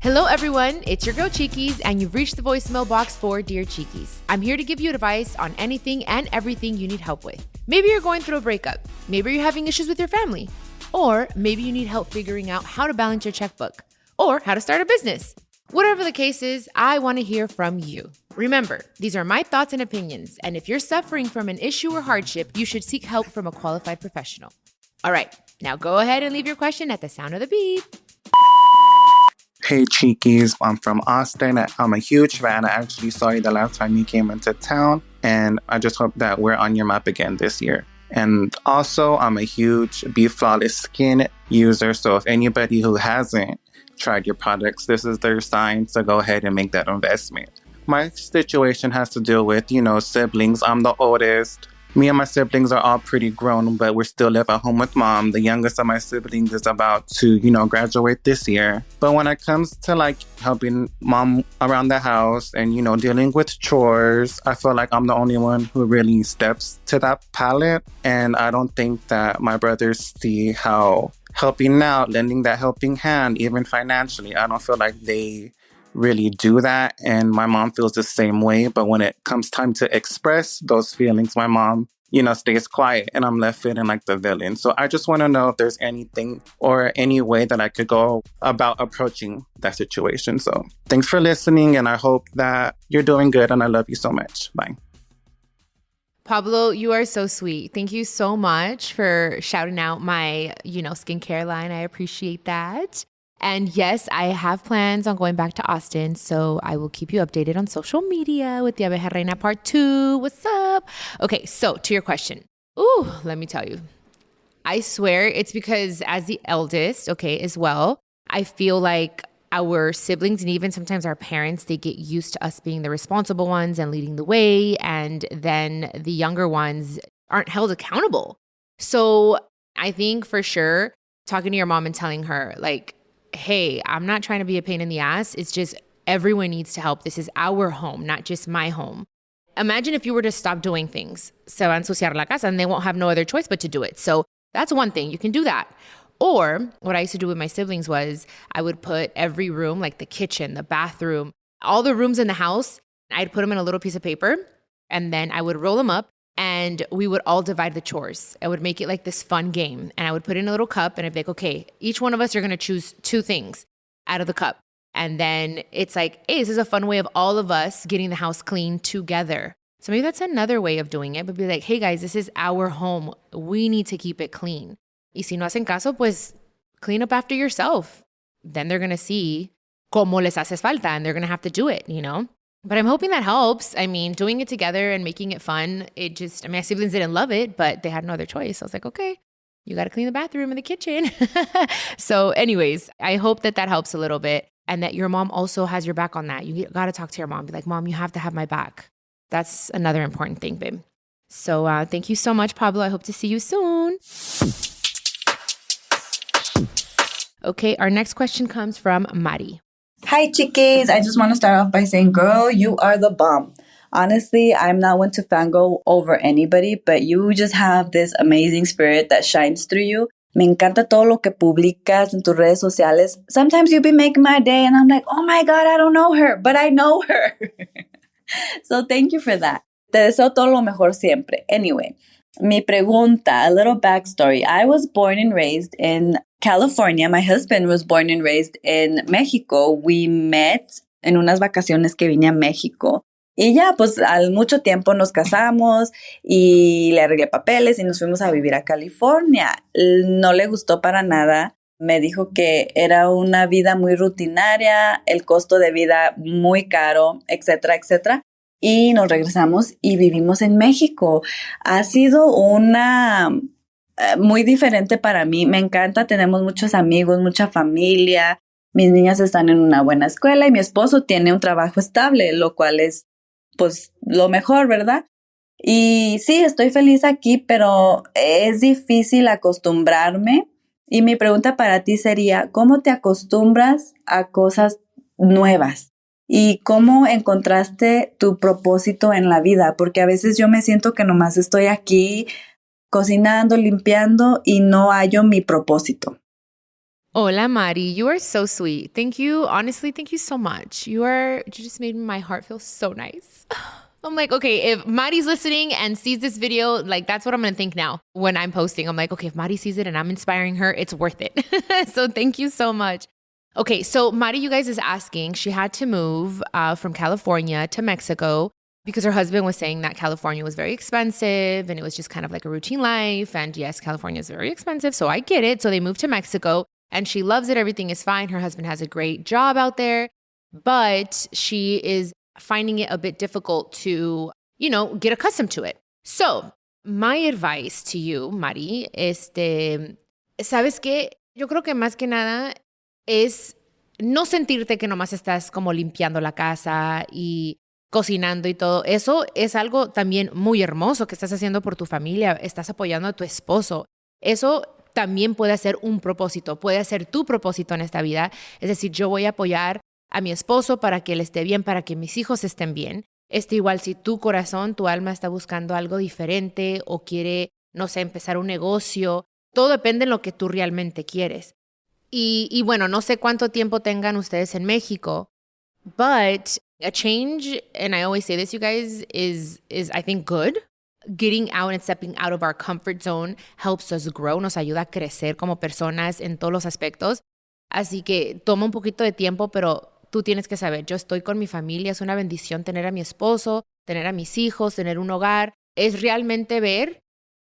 Hello, everyone. It's your girl, Chiquis, and you've reached the voicemail box for Dear Chiquis. I'm here to give you advice on anything and everything you need help with. Maybe you're going through a breakup. Maybe you're having issues with your family. Or maybe you need help figuring out how to balance your checkbook or how to start a business. Whatever the case is, I want to hear from you. Remember, these are my thoughts and opinions, and if you're suffering from an issue or hardship, you should seek help from a qualified professional. All right, now go ahead and leave your question at the sound of the beep. Hey Chiquis, I'm from Austin. I'm a huge fan. I actually saw you the last time you came into town, and I just hope that we're on your map again this year. And also, I'm a huge Be Flawless Skin user, so if anybody who hasn't tried your products, this is their sign, so go ahead and make that investment. My situation has to do with, siblings. I'm the oldest. Me and my siblings are all pretty grown, but we still live at home with mom. The youngest of my siblings is about to, graduate this year. But when it comes to helping mom around the house and, dealing with chores, I feel like I'm the only one who really steps to that palette. And I don't think that my brothers see how helping out, lending that helping hand, even financially, I don't feel like they really do that. And my mom feels the same way. But when it comes time to express those feelings, my mom, stays quiet and I'm left feeling like the villain. So I just want to know if there's anything or any way that I could go about approaching that situation. So thanks for listening, and I hope that you're doing good, and I love you so much. Bye. Pablo, you are so sweet. Thank you so much for shouting out my, skincare line. I appreciate that. And yes, I have plans on going back to Austin, so I will keep you updated on social media with the Abeja Reina Part 2. What's up? Okay, so to your question. Ooh, let me tell you. I swear it's because as the eldest, as well, I feel like our siblings and even sometimes our parents, they get used to us being the responsible ones and leading the way, and then the younger ones aren't held accountable. So I think for sure, talking to your mom and telling her, hey, I'm not trying to be a pain in the ass. It's just everyone needs to help. This is our home, not just my home. Imagine if you were to stop doing things. Se va a ensuciar la casa, and they won't have no other choice but to do it. So that's one thing. You can do that. Or what I used to do with my siblings was I would put every room, like the kitchen, the bathroom, all the rooms in the house, I'd put them in a little piece of paper, and then I would roll them up, and we would all divide the chores. I would make it like this fun game. And I would put in a little cup, and I'd be like, okay, each one of us are going to choose 2 things out of the cup. And then it's like, hey, this is a fun way of all of us getting the house clean together. So maybe that's another way of doing it, but be like, hey guys, this is our home. We need to keep it clean. Y si no hacen caso, pues clean up after yourself. Then they're going to see cómo les haces falta, and they're going to have to do it, But I'm hoping that helps. I mean, doing it together and making it fun, my siblings didn't love it, but they had no other choice. I was like, okay, you got to clean the bathroom and the kitchen. So anyways, I hope that helps a little bit, and that your mom also has your back on that. You got to talk to your mom. Be like, Mom, you have to have my back. That's another important thing, babe. So thank you so much, Pablo. I hope to see you soon. Okay, our next question comes from Mari. Hi, Chiquis. I just want to start off by saying, girl, you are the bomb. Honestly, I'm not one to fangirl over anybody, but you just have this amazing spirit that shines through you. Me encanta todo lo que publicas en tus redes sociales. Sometimes you be making my day, and I'm like, oh my God, I don't know her, but I know her. So thank you for that. Te deseo todo lo mejor siempre. Anyway, mi pregunta, a little backstory. I was born and raised in California. My husband was born and raised in Mexico. We met en unas vacaciones que vine a México. Y ya, pues al mucho tiempo nos casamos y le arreglé papeles y nos fuimos a vivir a California. No le gustó para nada. Me dijo que era una vida muy rutinaria, el costo de vida muy caro, etcétera, etcétera. Y nos regresamos y vivimos en México. Ha sido una muy diferente para mí. Me encanta, tenemos muchos amigos, mucha familia. Mis niñas están en una buena escuela y mi esposo tiene un trabajo estable, lo cual es, pues, lo mejor, ¿verdad? Y sí, estoy feliz aquí, pero es difícil acostumbrarme. Y mi pregunta para ti sería, ¿cómo te acostumbras a cosas nuevas? ¿Y cómo encontraste tu propósito en la vida? Porque a veces yo me siento que nomás estoy aquí cocinando, limpiando y no hallo mi propósito. Hola, Mari. You are so sweet. Thank you. Honestly, thank you so much. You just made my heart feel so nice. I'm like, okay, if Mari's listening and sees this video, like that's what I'm going to think now when I'm posting. I'm like, okay, if Mari sees it and I'm inspiring her, it's worth it. So thank you so much. Okay, so Mari, you guys is asking, she had to move from California to Mexico because her husband was saying that California was very expensive and it was just kind of like a routine life. And yes, California is very expensive, so I get it. So they moved to Mexico and she loves it. Everything is fine. Her husband has a great job out there, but she is finding it a bit difficult to, get accustomed to it. So my advice to you, Mari, ¿sabes qué? Yo creo que más que nada es no sentirte que nomás estás como limpiando la casa y cocinando y todo. Eso es algo también muy hermoso que estás haciendo por tu familia. Estás apoyando a tu esposo. Eso también puede ser un propósito, puede ser tu propósito en esta vida. Es decir, yo voy a apoyar a mi esposo para que él esté bien, para que mis hijos estén bien. Igual si tu corazón, tu alma está buscando algo diferente o quiere, no sé, empezar un negocio, todo depende de lo que tú realmente quieres. Y bueno, no sé cuánto tiempo tengan ustedes en México, but a change, and I always say this, you guys, is I think good. Getting out and stepping out of our comfort zone helps us grow, nos ayuda a crecer como personas en todos los aspectos. Así que toma un poquito de tiempo, pero tú tienes que saber, yo estoy con mi familia, es una bendición tener a mi esposo, tener a mis hijos, tener un hogar. Es realmente ver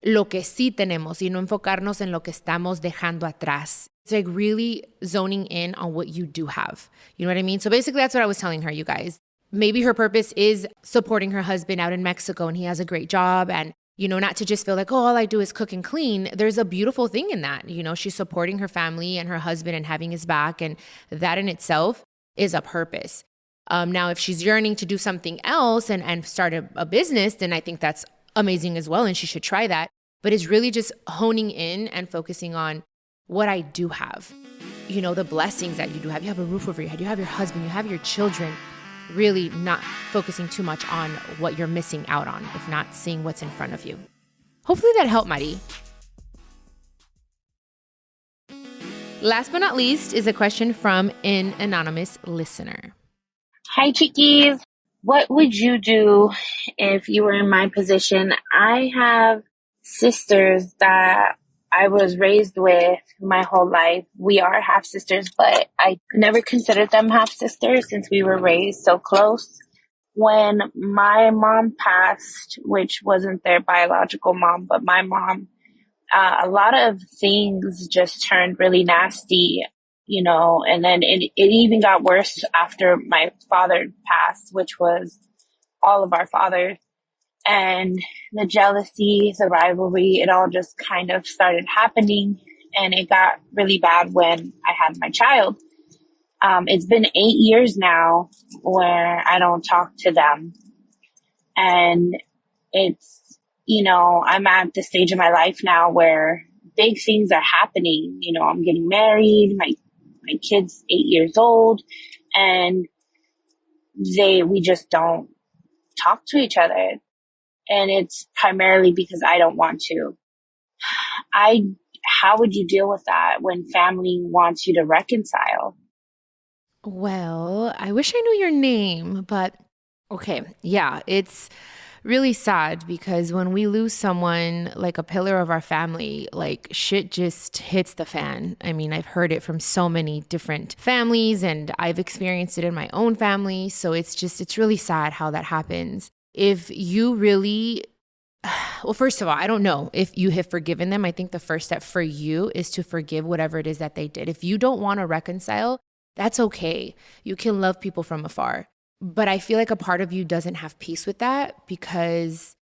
lo que sí tenemos y no enfocarnos en lo que estamos dejando atrás. It's like really zoning in on what you do have. You know what I mean? So basically that's what I was telling her, you guys. Maybe her purpose is supporting her husband out in Mexico and he has a great job and, not to just feel like, oh, all I do is cook and clean. There's a beautiful thing in that. She's supporting her family and her husband and having his back, and that in itself is a purpose. Now, if she's yearning to do something else and start a business, then I think that's amazing as well, and she should try that. But it's really just honing in and focusing on what I do have. The blessings that you do have. You have a roof over your head. You have your husband. You have your children. Really not focusing too much on what you're missing out on, if not seeing what's in front of you. Hopefully that helped, Mari. Last but not least is a question from an anonymous listener. Hi, Chiquis. What would you do if you were in my position? I have sisters that I was raised with my whole life. We are half sisters, but I never considered them half sisters since we were raised so close. When my mom passed, which wasn't their biological mom, but my mom, a lot of things just turned really nasty, and then it even got worse after my father passed, which was all of our fathers. And the jealousy, the rivalry, it all just kind of started happening. And it got really bad when I had my child. It's been 8 years now where I don't talk to them. And it's, I'm at the stage of my life now where big things are happening. I'm getting married. My kid's 8 years old. And we just don't talk to each other. And it's primarily because I don't want to. How would you deal with that when family wants you to reconcile? Well, I wish I knew your name, but okay. Yeah, it's really sad because when we lose someone like a pillar of our family, like shit just hits the fan. I mean, I've heard it from so many different families and I've experienced it in my own family. So it's really sad how that happens. If you really, well, first of all, I don't know if you have forgiven them. I think the first step for you is to forgive whatever it is that they did. If you don't want to reconcile, that's okay. You can love people from afar. But I feel like a part of you doesn't have peace with that because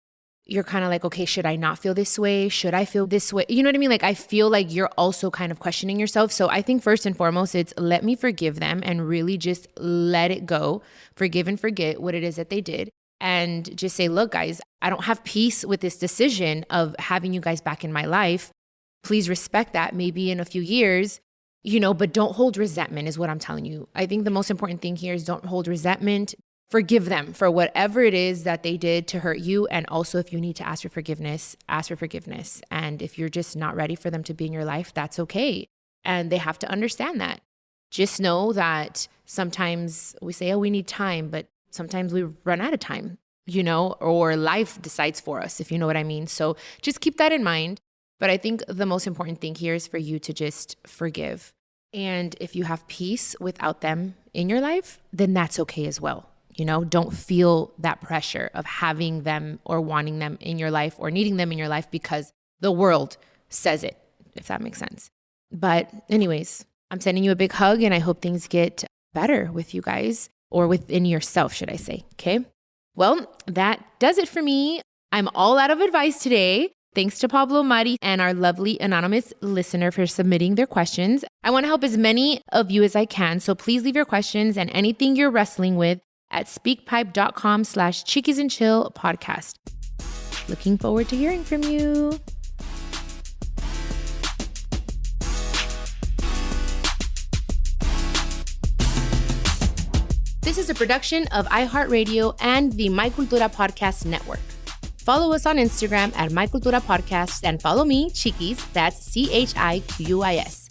you're kind of like, okay, should I not feel this way? Should I feel this way? You know what I mean? Like, I feel like you're also kind of questioning yourself. So I think first and foremost, it's let me forgive them and really just let it go. Forgive and forget what it is that they did. And just say, look, guys, I don't have peace with this decision of having you guys back in my life. Please respect that maybe in a few years, but don't hold resentment is what I'm telling you. I think the most important thing here is don't hold resentment. Forgive them for whatever it is that they did to hurt you. And also if you need to ask for forgiveness, ask for forgiveness. And if you're just not ready for them to be in your life, that's okay. And they have to understand that. Just know that sometimes we say, oh, we need time, but sometimes we run out of time, or life decides for us, if you know what I mean. So just keep that in mind. But I think the most important thing here is for you to just forgive. And if you have peace without them in your life, then that's okay as well. Don't feel that pressure of having them or wanting them in your life or needing them in your life because the world says it, if that makes sense. But anyways, I'm sending you a big hug and I hope things get better with you guys, or within yourself, should I say. Okay. Well, that does it for me. I'm all out of advice today. Thanks to Pablo, Mari, and our lovely anonymous listener for submitting their questions. I want to help as many of you as I can. So please leave your questions and anything you're wrestling with at speakpipe.com/Chiquis and Chill podcast. Looking forward to hearing from you. This is a production of iHeartRadio and the My Cultura Podcast Network. Follow us on Instagram at My Cultura Podcast and follow me, Chiquis, that's CHIQUIS.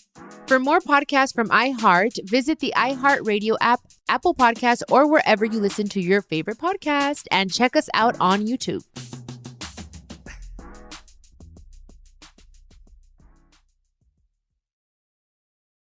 For more podcasts from iHeart, visit the iHeartRadio app, Apple Podcasts, or wherever you listen to your favorite podcast, and check us out on YouTube.